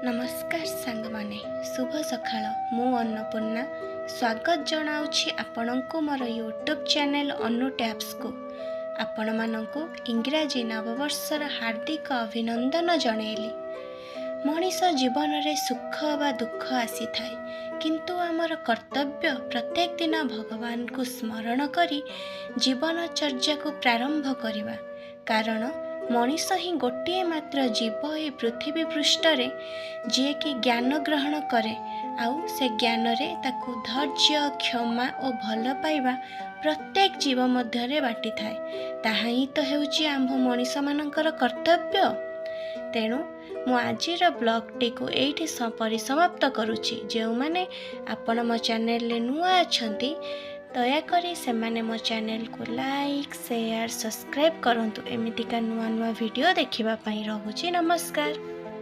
नमस्कार सांग माने शुभ सकाळ मु अन्नपूर्णा स्वागत जनाऊँगी आपणको मोर यूट्यूब चैनल अनु टैब्स को आपण मानक इंग्राजी नववर्षर हार्दिक अभिनंदन जनइली। मनीष जीवन रे सुख व दुख आसी थाए किंतु आमर कर्तव्य प्रत्येक दिन भगवान को स्मरण करी जीवनचर्या को प्रारंभ करिबा। कारण मनीष ही गोटे मात्र जीव ए पृथ्वी पृष्ठ रे जे कि ज्ञान ग्रहण करे आउ से ज्ञान रे ताकू धैर्य क्षमा और भल पाइबा प्रत्येक जीव मध्य रे बाटी थाए। ताहा ही तो हेउची आंभ मनीष मानकर कर्तव्य। तेणु मु आजिर ब्लॉग टी को एठी परिसमाप्त करुछि। जो माने आपण मो चैनल ले नुआ अछंती दयाकरी से माने मो चैनल को लाइक शेयर सब्सक्राइब करंतु एमितिका नुआ नुआ वीडियो देखिबा पई। रहुछि नमस्कार।